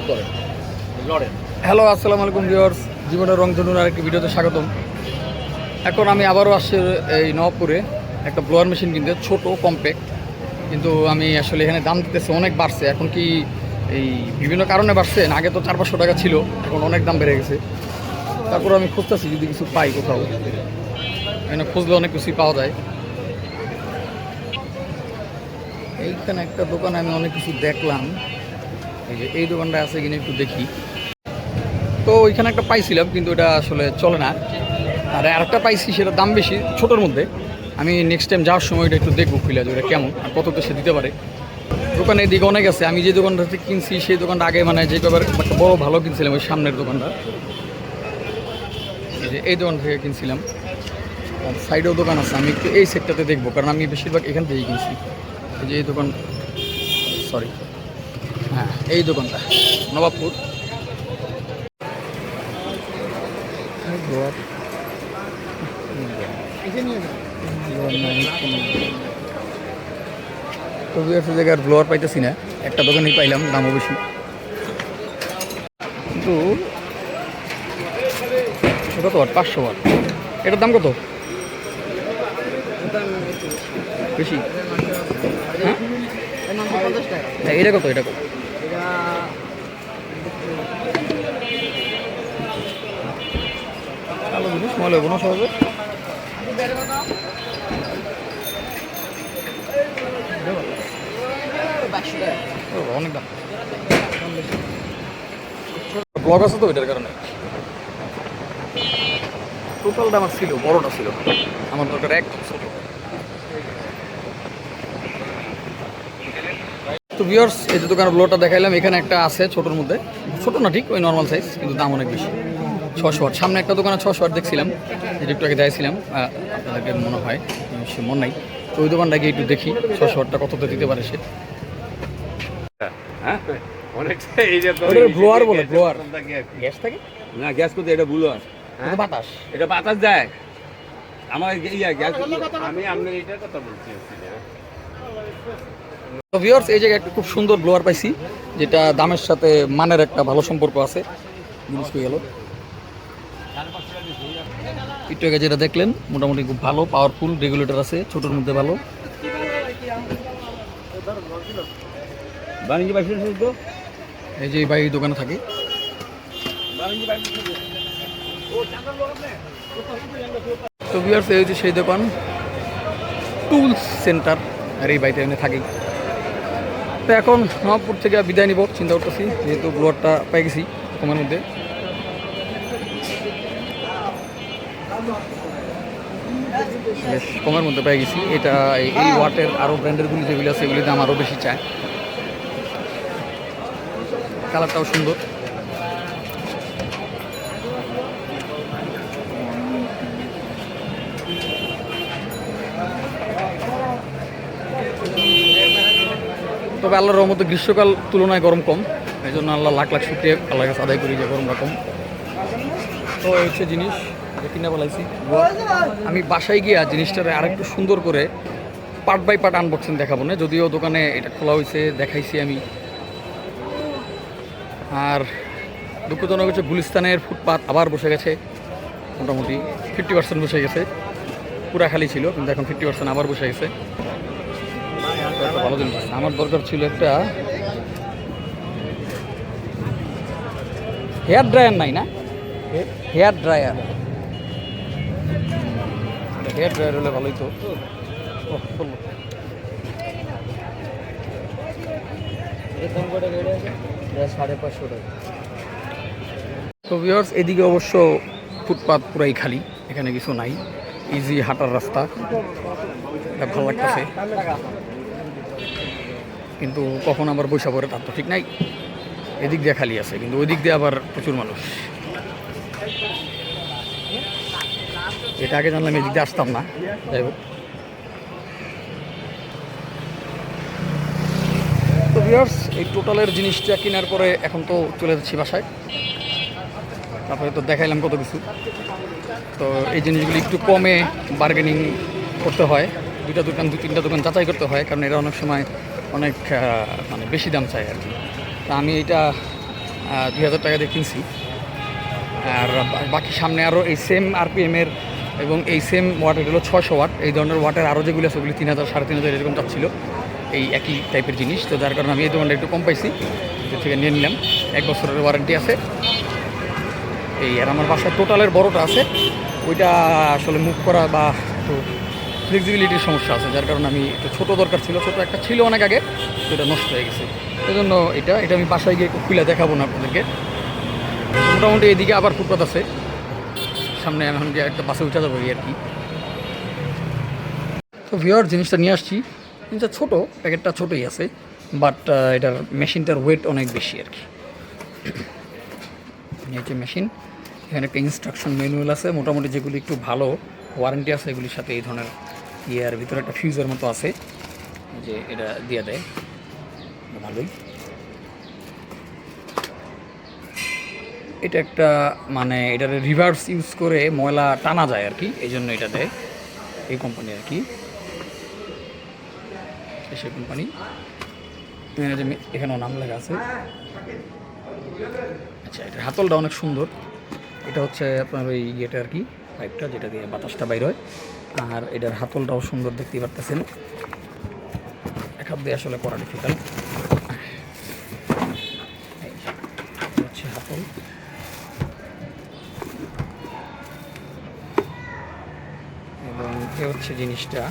করেন লড়েন। হ্যালো, আসসালামু আলাইকুম ভিউয়ার্স, জীবনের রংধনুর আরেকটি ভিডিওতে স্বাগতম। এখন আমি আবারও আসছি এই নবপুরে একটা ব্লোয়ার মেশিন কিনতে, ছোট কম্প্যাক্ট। কিন্তু আমি আসলে এখানে দাম দিতেছে অনেক বাড়ছে। এখন কি এই বিভিন্ন কারণে বাড়ছে না, আগে তো 400-500 টাকা ছিল, এখন অনেক দাম বেড়ে গেছে। তারপর আমি খুঁজতেছি যদি কিছু পাই কোথাও, এখানে খুঁজলে অনেক কিছুই পাওয়া যায়। এইখানে একটা দোকানে আমি অনেক কিছু দেখলাম, এই যে এই দোকানটা আছে কিনা একটু দেখি। তো ওইখানে একটা পাইছিলাম কিন্তু এটা আসলে চলে না। আর আরেকটা পাইছি, সেটার দাম বেশি, ছোটোর মধ্যে। আমি নেক্সট টাইম যাওয়ার সময় এটা একটু দেখবো খুলে যে ওটা কেমন আর কত সে দিতে পারে। দোকানে এদিকে অনেক আছে। আমি যে দোকানটা থেকে কিনছি সেই দোকানটা আগে মানে যে কবার একটা বড় ভালো কিনছিলাম, ওই সামনের দোকানটা, এই যে এই দোকান থেকে কিনছিলাম। আর সাইডেও দোকান আছে, আমি একটু এই সেটটাতে দেখবো, কারণ আমি বেশিরভাগ এখান থেকেই কিনছি। এই যে এই দোকান, সরি, হ্যাঁ এই দোকানটা নবাবপুর। তো জায়গার ব্লোয়ার পাইতেছি না, একটা দোকানেই পাইলাম, দামও বেশি। কিন্তু কত ওয়াট? 500 ওয়াট। এটার দাম কত? বেশি। হ্যাঁ, এটা কত? এটা কত? ভালো জিনিস, মনে হবো না সহজে। অনেক দাম, ব্লগ আছে তো এটার কারণে। টোটালটা আমার ছিল, বড়টা ছিল, আমার দরকার একদম ছোট। তো ভিউয়ার্স, এই যে দোকানের ব্লোটা দেখাইলাম, এখানে একটা আছে ছোটোর মধ্যে, ছোটো না ঠিক, ওই নর্মাল সাইজ, কিন্তু দাম অনেক বেশি। 600 ওয়াট। সামনে একটা দোকানে 600 ওয়াট দেখছিলাম, এই একটু আগে যাইছিলাম, আপনাদেরকে মনে হয় সে মনে নাই। তো ওই দোকানটাকে একটু দেখি 600 ওয়াটটা কততে দিতে পারে সে। হ্যাঁ অনেকটা এই যে ব্লোয়ার বলে, ব্লোয়ার গ্যাস থাকে না, গ্যাস করতে এটা ব্লোয়ার। হ্যাঁ, বাতাস। এটা বাতাস যায় আমার ইয়া গ্যাস। আমি আপনার এটার কথা বলছি। তো ভিউয়ার্স, এই জায়গায় একটা খুব সুন্দর ব্লোয়ার পাইছি, যেটা দামের সাথে মানের একটা ভালো সম্পর্ক আছে। জিনিস হয়ে গেল একটু আগে যেটা দেখলেন, মোটামুটি খুব ভালো, পাওয়ারফুল, রেগুলেটর আছে, ছোটোর মধ্যে ভালো। এই যে ভাই দোকানে থাকে। তো ভিউয়ার্স, এই হচ্ছে সেই দোকান, টুলস সেন্টার, আর এই বাইতে এনে থাকি। তো এখন নবাবপুর থেকে বিদায় নিব চিন্তা করতেছি, যেহেতু ব্লোয়ারটা পাই গেছি কমের মধ্যে। বেশ কমের মধ্যে পেয়ে গেছি। এটা এই ওয়াটের আরও ব্র্যান্ডেরগুলি যেগুলি আছে, এগুলির দাম আরও বেশি চায়। কালারটাও সুন্দর। তবে আল্লাহর রহমতে গ্রীষ্মকাল তুলনায় গরম কম, এই জন্য আল্লাহ লাখ লাখ শুকরিয়া আল্লাহর কাছে আদায় করি যে গরমটা কম। তো এই হচ্ছে জিনিস কিনে বলাইছি। আমি বাসায় গিয়া জিনিসটারে আরেকটু সুন্দর করে পার্ট বাই পার্ট আনবক্সিং দেখাবো না, যদিও দোকানে এটা খোলা হয়েছে, দেখাইছি আমি। আর দুঃখজনক হচ্ছে গুলিস্তানের ফুটপাত আবার বসে গেছে, মোটামুটি 50% বসে গেছে। পুরা খালি ছিল, কিন্তু এখন 50% আবার বসে গেছে। একটা ভালো জিনিস আমার দরকার ছিল, একটা হেয়ার ড্রায়ার। নাই না, হেয়ার ড্রায়ার, হেয়ার ড্রায়ার হলে ভালোই তো। 550 টাকা। তো ভিউয়ার্স, এদিকে অবশ্য ফুটপাত পুরাই খালি, এখানে কিছু নাই, ইজি হাঁটার রাস্তা, এটা ভালো লাগতেছে। কিন্তু কখন আবার বৈশা পড়ে তার তো ঠিক নাই। এদিক দিয়ে খালি আছে, কিন্তু ওই দিক দিয়ে আবার প্রচুর মানুষ। এটা আগে জানলাম এদিক দিয়ে আসতাম না, যাই হোক। তো ভিউয়ার্স, এই টোটালের জিনিসটা কেনার পরে এখন তো চলে যাচ্ছি বাসায়। তারপরে তো দেখাইলাম কত কিছু। তো এই জিনিসগুলি একটু কমে বার্গেনিং করতে হয়, দুইটা দোকান, দু তিনটা দোকান যাচাই করতে হয়, কারণ এরা অনেক সময় অনেক মানে বেশি দাম চায় আর কি। তা আমি এটা $2000 টাকা দিয়ে কিনছি। আর বাকি সামনে আরও এই সেম আরপিএমের এবং এই সেম ওয়াট, এটা হলো 600 ওয়াট, এই ধরনের ওয়াটের আরও যেগুলো আছে ওগুলি 3000 3500 এরকম চাচ্ছিল, এই একই টাইপের জিনিস। তো যার কারণে আমি এই দোকানটা একটু কম পাইছি, এর থেকে নিয়ে নিলাম। 1 বছরের ওয়ারেন্টি আছে এই। আর আমার বাসায় টোটালের বড়টা আছে, ওইটা আসলে মুভ করা বা একটু ফ্লেক্সিবিলিটির সমস্যা আছে, যার কারণে আমি একটু ছোটো দরকার ছিল। ছোটো একটা ছিল অনেক আগে, তো এটা নষ্ট হয়ে গেছে। এই জন্য এটা আমি বাসায় গিয়ে খুলে দেখাবো না আপনাদেরকে। মোটামুটি এদিকে আবার ফুটপাত আছে, সামনে এখন গিয়ে একটা বাসে উঠে যাবো আর কি। তো ভিওর জিনিসটা নিয়ে আসছি, জিনিসটা ছোটো, প্যাকেটটা ছোটোই আছে, বাট এটার মেশিনটার ওয়েট অনেক বেশি আর কি। এই হচ্ছে মেশিন, এখানে একটা ইনস্ট্রাকশন ম্যানুয়াল আছে, মোটামুটি যেগুলি একটু ভালো ওয়ারেন্টি আছে এগুলির সাথে এই ধরনের ইয়ার ভিতরে একটা ফিউজের মতো আছে, যে এটা দিয়ে দেয়, ভালোই। এটা একটা মানে এটার রিভার্স ইউজ করে ময়লা টানা যায় আর কি, এই জন্য এটা দেয় এই কোম্পানি আর কি, সেই কোম্পানি। এখানেও নাম লেখা আছে। আচ্ছা, এটার হাতলটা অনেক সুন্দর। এটা হচ্ছে আপনার ওই ইয়েটা আর কি, পাইপটা যেটা দিয়ে বাতাসটা বাইর হয়। আর এটার হাতলটাও সুন্দর, দেখতেই পারতেছেন। এক হাত দিয়ে আসলে করা ডিফিকাল্ট। হচ্ছে হাতল, এবং এ হচ্ছে জিনিসটা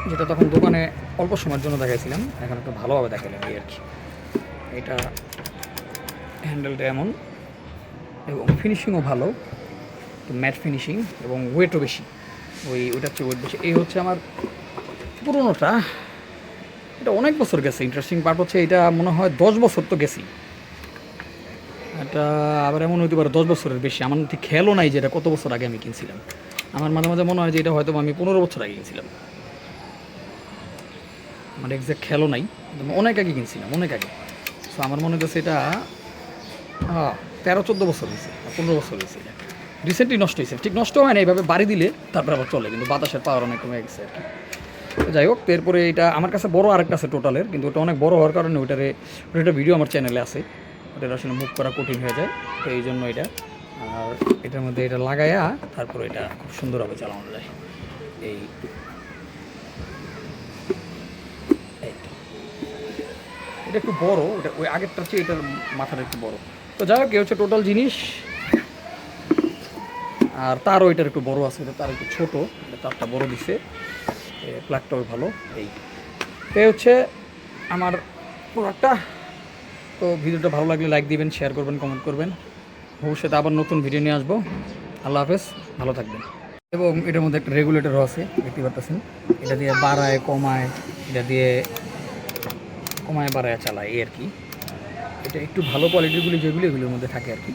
যেটা তখন দোকানে অল্প সময়ের জন্য দেখাইছিলাম, এখন একটু ভালোভাবে দেখালাম এই আর কি। এটা হ্যান্ডেলটা এমন, এবং ফিনিশিংও ভালো, তো ম্যাট ফিনিশিং, এবং ওয়েটও বেশি, ওইটা হচ্ছে ওয়েট বেশি। এই হচ্ছে আমার পুরোনোটা, এটা অনেক বছর গেছে। ইন্টারেস্টিং পার্ট হচ্ছে এটা মনে হয় 10 বছর তো গেছি। এটা আবার এমন হতে পারে 10 বছরের বেশি, আমার ঠিক খেয়ালও নাই যে এটা কত বছর আগে আমি কিনছিলাম। আমার মাঝে মাঝে মনে হয় যে এটা হয়তো আমি 15 বছর আগে কিনছিলাম, আমার এক্সাক্ট খেয়ালও নাই, অনেক আগে কিনছিলাম, অনেক আগে। সো আমার মনে হচ্ছে এটা 13-14 বছর হয়েছে, 15 বছর হয়েছে। এটা রিসেন্টলি নষ্ট হয়েছে, ঠিক নষ্ট হয় না, এইভাবে বাড়ি দিলে তারপর আবার চলে, কিন্তু বাতাসের পাওয়ার অনেক কমে গেছে আর কি। তো যাই হোক, এরপরে এটা আমার কাছে বড় আরেকটা আছে টোটালের, কিন্তু ওটা অনেক বড় হওয়ার কারণে ওটার ভিডিও আমার চ্যানেলে আছে, ওটার আসলে মুভ করা কঠিন হয়ে যায়, তো এই জন্য এটা। আর এটার মধ্যে এটা লাগাইয়া তারপর এটা খুব সুন্দরভাবে চালানো যায়। এই এটা একটু বড়, এটা ওই আগেরটার চেয়ে এটার মাথাটা একটু বড়। তো যাই হোক, হচ্ছে টোটাল জিনিস। আর তারও এটার একটু বড় আছে, এটা তার একটু ছোটো, এটা তারটা বড় দিছে, প্লাগটাও ভালো। এই হচ্ছে আমার প্রোডাক্টটা। তো ভিডিওটা ভালো লাগলে লাইক দিবেন, শেয়ার করবেন, কমেন্ট করবেন। ভবিষ্যতে আবার নতুন ভিডিও নিয়ে আসবো। আল্লাহ হাফেজ, ভালো থাকবেন। এবং এটার মধ্যে একটা রেগুলেটরও আছে, দেখতে পাচ্ছেন। এটা দিয়ে বাড়ায় কমায়, এটা দিয়ে কমায় বাড়ায় চালায় এই আর কি। এটা একটু ভালো কোয়ালিটিগুলি যেগুলি এগুলোর মধ্যে থাকে আর কি।